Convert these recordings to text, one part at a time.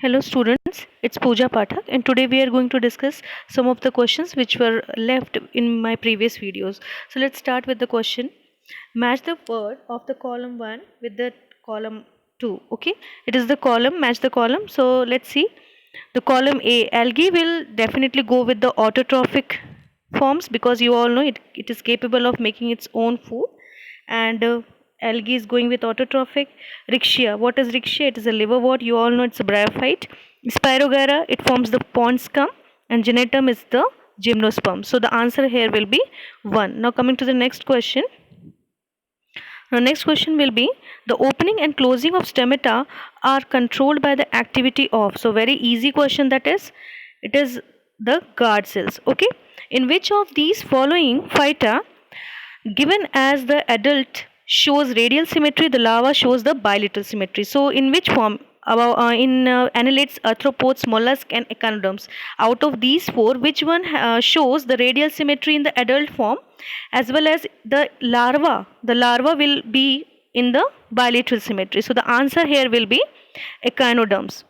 Hello students, it's Pooja Pathak and today we are going to discuss some of the questions which were left in my previous videos. So let's start with the question. Match the word of the column 1 with the column 2. Okay, it is the column, match the column. So let's see. The column A, algae will definitely go with the autotrophic forms because you all know it is capable of making its own food, and algae is going with autotrophic. Rixia, what is Rixia? It is a liverwort, you all know it's a bryophyte. Spirogyra, it forms the pond scum, and Genetum is the gymnosperm. So the answer here will be 1. Now coming to the next question. Now next question will be, the opening and closing of stomata are controlled by the activity of. So very easy question, that is, it is the guard cells. Okay, in which of these following phyta, given as the adult shows radial symmetry, the larva shows the bilateral symmetry? So in which form? In annelids, arthropods, mollusks and echinoderms, out of these four, which one shows the radial symmetry in the adult form, as well as the larva will be in the bilateral symmetry? So the answer here will be echinoderms.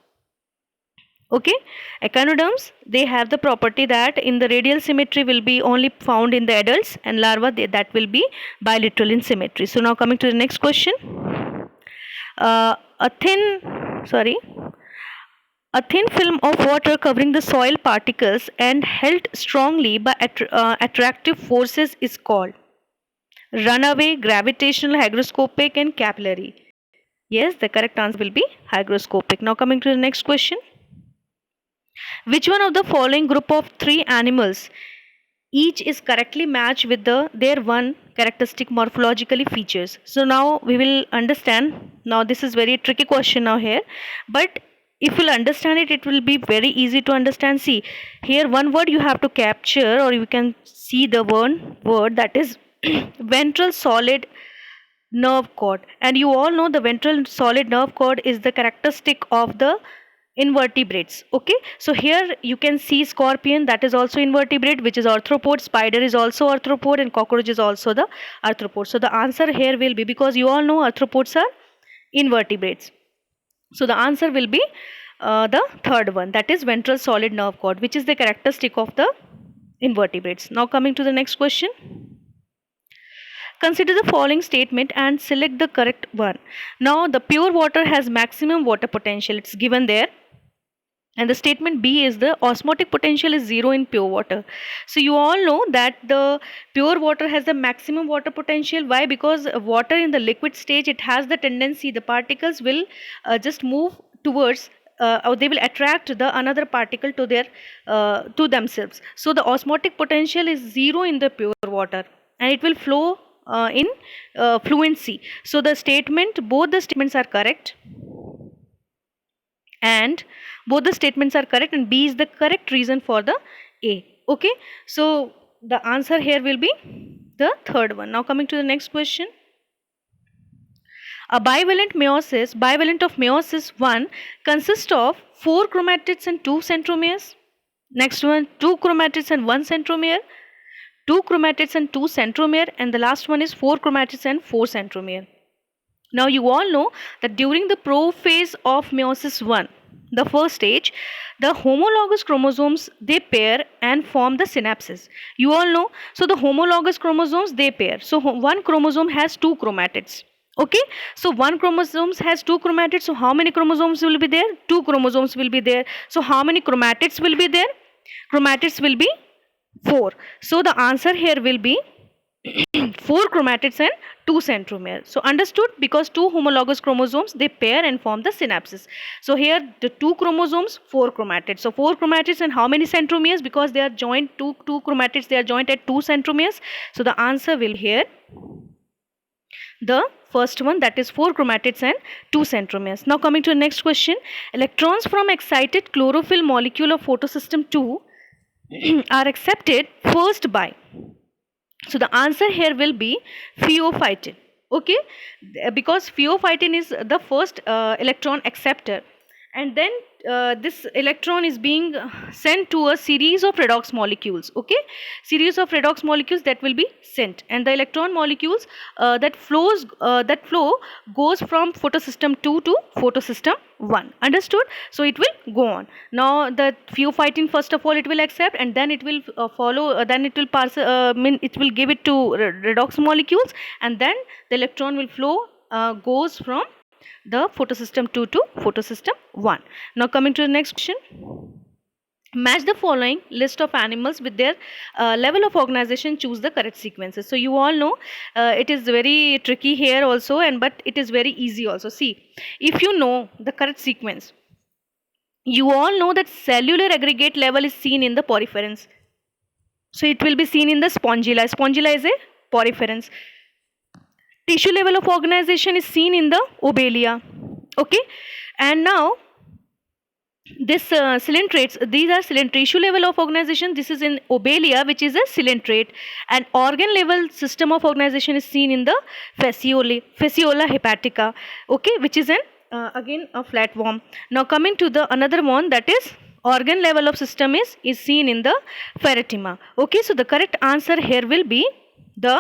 Okay, echinoderms, they have the property that in the radial symmetry will be only found in the adults, and larva, that will be bilateral in symmetry. So now coming to the next question. A thin, sorry, a thin film of water covering the soil particles and held strongly by attractive forces is called runaway, gravitational, hygroscopic and capillary. Yes, the correct answer will be hygroscopic. Now coming to the next question. Which one of the following group of three animals each is correctly matched with their one characteristic morphologically features? So now we will understand. Now this is very tricky question now here, but if you'll understand it, it will be very easy to understand. See, here one word you have to capture, or you can see the one word, that is ventral solid nerve cord. And you all know the ventral solid nerve cord is the characteristic of the invertebrates. Okay, so here you can see scorpion, that is also invertebrate, which is arthropod. Spider is also arthropod, and cockroach is also the arthropod. So the answer here will be, because you all know arthropods are invertebrates, so the answer will be the third one, that is ventral solid nerve cord, which is the characteristic of the invertebrates. Now coming to the next question. Consider the following statement and select the correct one. Now the pure water has maximum water potential, it's given there, and the statement B is the osmotic potential is 0 in pure water. So you all know that the pure water has the maximum water potential. Why? Because water in the liquid stage, it has the tendency, the particles will just move towards or they will attract the another particle to their to themselves. So the osmotic potential is 0 in the pure water, and it will flow in fluency. So the statement, both the statements are correct, and both the statements are correct, and B is the correct reason for the A. Okay, so the answer here will be the third one. Now coming to the next question. A bivalent of meiosis 1 consists of 4 chromatids and 2 centromeres. Next one, 2 chromatids and 1 centromere, 2 chromatids and 2 centromere, and the last one is 4 chromatids and 4 centromere. Now you all know that during the prophase of meiosis 1, the first stage, the homologous chromosomes, they pair and form the synapses. You all know. So the homologous chromosomes, they pair. So one chromosome has 2 chromatids. Okay, so one chromosome has 2 chromatids. So how many chromosomes will be there? 2 chromosomes will be there. So how many chromatids will be there? Chromatids will be 4. So the answer here will be 4 chromatids and 2 centromere. So understood, because 2 homologous chromosomes, they pair and form the synapses. So here the 2 chromosomes, 4 chromatids. So 4 chromatids and how many centromeres? Because they are joined, two chromatids, they are joined at 2 centromeres. So the answer will here the first one, that is 4 chromatids and 2 centromeres. Now coming to the next question. Electrons from excited chlorophyll molecule of photosystem 2 are accepted first by. So the answer here will be pheophytin. Okay, because pheophytin is the first electron acceptor, and then this electron is being sent to a series of redox molecules. Okay, series of redox molecules that will be sent, and the electron molecules that flow goes from photosystem 2 to photosystem 1. Understood? So it will go on. Now the phaeophytin, first of all, it will accept, and then it will follow, then it will pass, it will give it to redox molecules, and then the electron will flow, goes from the photosystem 2 to photosystem 1. Now coming to the next question. Match the following list of animals with their level of organization, choose the correct sequences. So you all know it is very tricky here also, and but it is very easy also. See, if you know the correct sequence, you all know that cellular aggregate level is seen in the poriferans. So it will be seen in the spongilla. Spongilla is a poriferans. Tissue level of organization is seen in the obelia. Okay, and now this cylindrates, these are tissue level of organization, this is in obelia, which is a cylindrate, and organ level system of organization is seen in the fasciola hepatica. Okay, which is an again a flatworm. Now coming to the another one, that is organ level of system is seen in the pheretima. Okay, so the correct answer here will be the,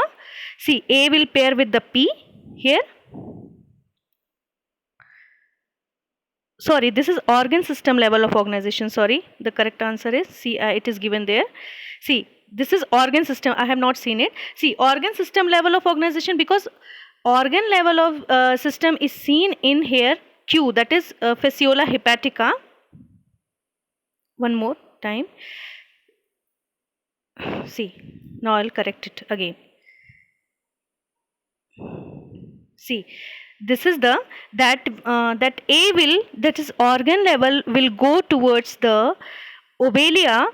see, A will pair with the P here. Sorry, this is organ system level of organization. Sorry, the correct answer is C. It is given there. See, this is organ system. I have not seen it. See, organ system level of organization, because organ level of system is seen in here Q, that is fasciola hepatica. One more time. See, now I'll correct it again. See, this is the that A will, that is organ level, will go towards the obelia,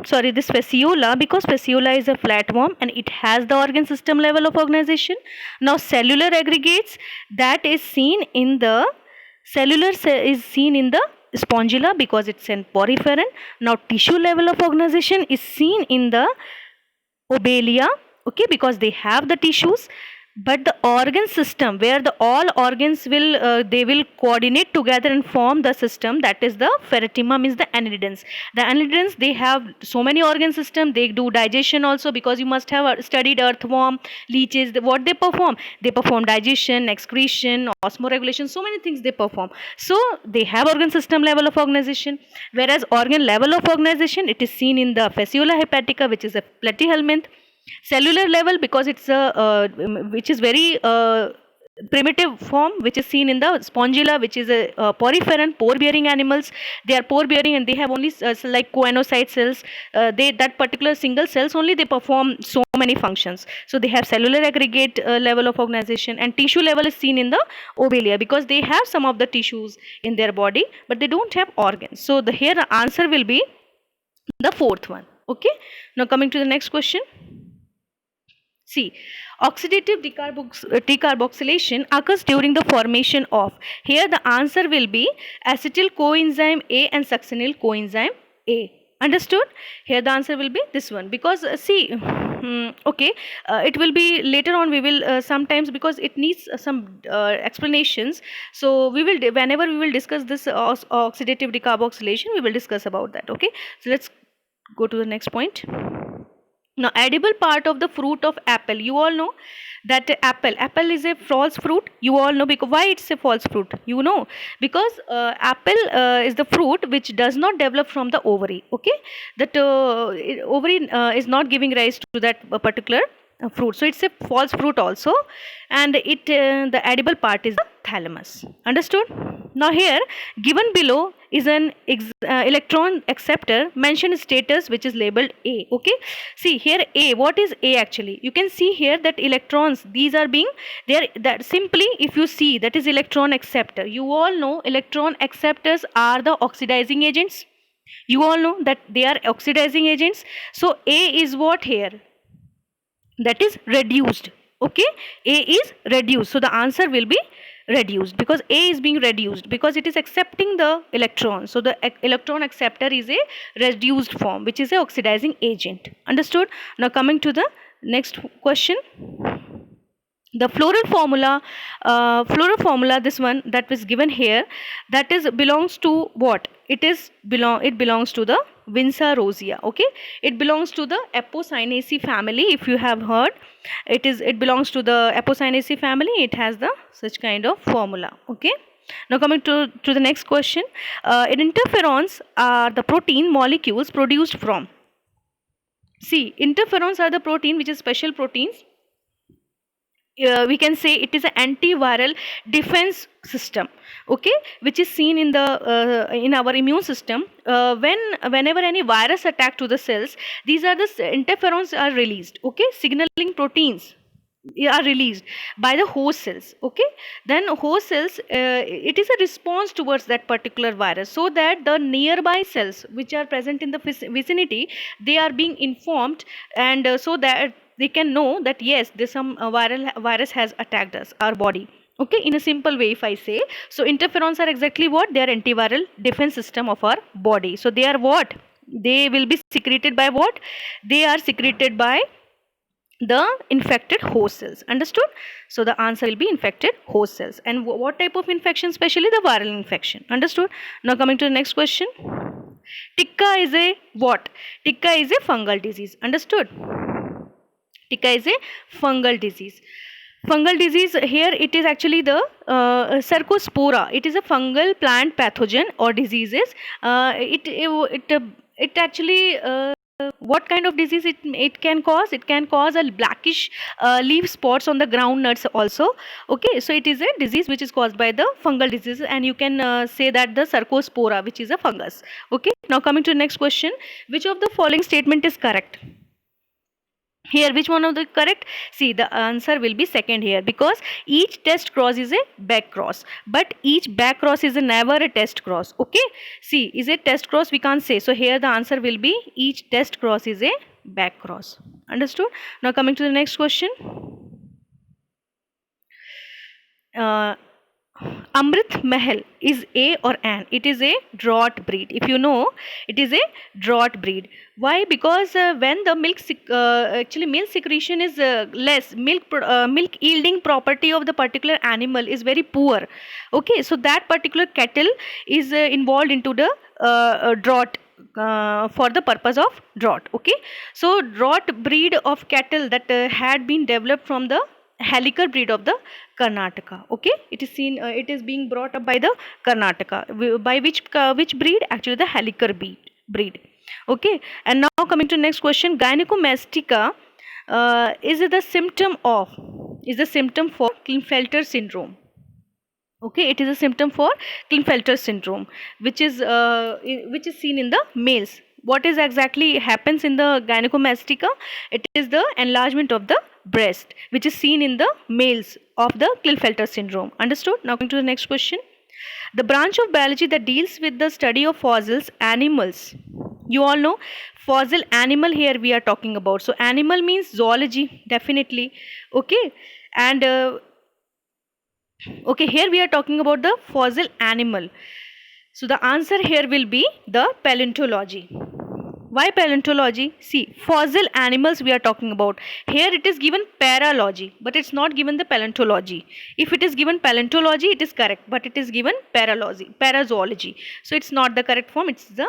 sorry, this fasciola, because fasciola is a flatworm and it has the organ system level of organization. Now cellular aggregates, that is seen in the is seen in the spongilla, because it's an poriferan. Now tissue level of organization is seen in the obelia, okay, because they have the tissues. But the organ system, where the all organs will they will coordinate together and form the system, that is the pheretima, means the annelidans. The annelidans, they have so many organ system. They do digestion also, because you must have studied earthworm, leeches. What they perform digestion, excretion, osmoregulation, so many things they perform. So they have organ system level of organization, whereas organ level of organization, it is seen in the fasciola hepatica, which is a platyhelminth. Cellular level, because it's a which is very primitive form, which is seen in the spongilla, which is a poriferan, pore bearing animals. They are pore bearing and they have only like coenocyte cells. They, that particular single cells only, they perform so many functions. So they have cellular aggregate level of organization, and tissue level is seen in the obelia, because they have some of the tissues in their body, but they don't have organs. So the here the answer will be the fourth one. Okay, now coming to the next question. See, oxidative decarboxylation occurs during the formation of, here the answer will be acetyl coenzyme A and succinyl coenzyme A. Understood? Here the answer will be this one, because see, okay, it will be later on, we will sometimes, because it needs some explanations. So we will, whenever we will discuss this oxidative decarboxylation, we will discuss about that. Okay, so let's go to the next point. Now, edible part of the fruit of apple. You all know that apple is a false fruit. You all know, because why it's a false fruit? You know, because apple is the fruit which does not develop from the ovary. Okay, that ovary is not giving rise to that particular fruit. So it's a false fruit also, and it the edible part is the thalamus. Understood? Now here, given below is an electron acceptor. Mention status which is labeled A. Okay, see here A. What is A actually? You can see here that electrons, these are being there, that simply if you see, that is electron acceptor. You all know electron acceptors are the oxidizing agents. You all know that they are oxidizing agents. So A is what here? That is reduced. Okay, A is reduced. So the answer will be reduced, because A is being reduced, because it is accepting the electron. So the electron acceptor is a reduced form, which is a oxidizing agent. Understood? Now coming to the next question. The floral formula, this one that was given here, that is belongs to what? It belongs to the Vinca rosea. Okay, it belongs to the Apocynaceae family. If you have heard, it belongs to the Apocynaceae family. It has the such kind of formula. Okay, now coming to the next question. Interferons are the protein molecules produced from, see, interferons are the protein which is special proteins. We can say it is an antiviral defense system, okay, which is seen in our immune system. Whenever any virus attack to the cells, these are the interferons are released, okay, signaling proteins are released by the host cells. Okay, then host cells, it is a response towards that particular virus, so that the nearby cells which are present in the vicinity, they are being informed, and so that they can know that yes, this some viral virus has attacked us, our body. Okay, in a simple way if I say, so interferons are exactly what? They are antiviral defense system of our body. So they are what? They will be secreted by what? They are secreted by the infected host cells. Understood? So the answer will be infected host cells. And what type of infection? Especially the viral infection. Understood? Now coming to the next question. Ticca is a what? Ticca is a fungal disease. Understood? Ticca is a fungal disease. Fungal disease, here it is actually the Cercospora. It is a fungal plant pathogen or diseases. It actually what kind of disease it can cause? It can cause a blackish leaf spots on the ground nuts also. Okay, so it is a disease which is caused by the fungal disease, and you can say that the Cercospora, which is a fungus. Okay, now coming to the next question. Which of the following statement is correct? Here, which one of the correct? See, the answer will be second here, because each test cross is a back cross, but each back cross is never a test cross. Okay, see, is it test cross? We can't say. So here the answer will be each test cross is a back cross. Understood? Now coming to the next question. Amrit Mahal is a or an? It is a draught breed. If you know, it is a draught breed. Why? Because when the actually milk secretion is less, milk yielding property of the particular animal is very poor. Okay, so that particular cattle is involved into the draught. For the purpose of draught. Okay, so draught breed of cattle that had been developed from the Heliker breed of the Karnataka. Okay, it is seen. It is being brought up by the Karnataka. By which breed? Actually, the Heliker breed. Okay, and now coming to the next question. Gynecomastia is the symptom for Klinefelter syndrome. Okay, it is a symptom for Klinefelter syndrome, which is seen in the males. What is exactly happens in the gynecomastia? It is the enlargement of the breast, which is seen in the males of the Klinefelter syndrome. Understood? Now coming to the next question. The branch of biology that deals with the study of fossils, animals. You all know fossil animal here we are talking about. So animal means zoology, definitely. Okay, and okay, here we are talking about the fossil animal. So the answer here will be the paleontology. Why paleontology? See, fossil animals we are talking about. Here it is given paralogy, but it's not given the paleontology. If it is given paleontology, it is correct, but it is given parazoology. So it's not the correct form, it's the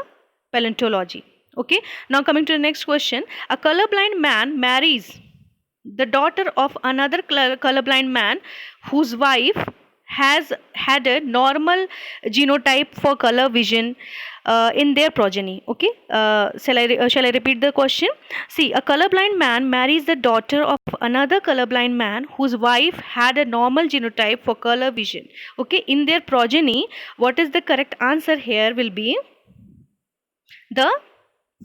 paleontology. Okay, now coming to the next question. A colorblind man marries the daughter of another colorblind man whose wife has had a normal genotype for color vision in their progeny. Okay, shall I repeat the question? See, a colorblind man marries the daughter of another colorblind man whose wife had a normal genotype for color vision. Okay, in their progeny, what is the correct answer here will be the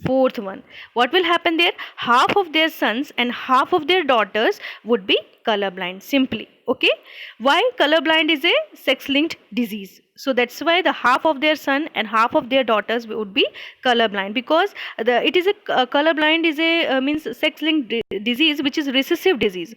fourth one. What will happen there? Half of their sons and half of their daughters would be colorblind, simply. Okay, why? Colorblind is a sex linked disease, so that's why the half of their son and half of their daughters would be colorblind, because it is a colorblind is a means sex linked disease, which is recessive disease.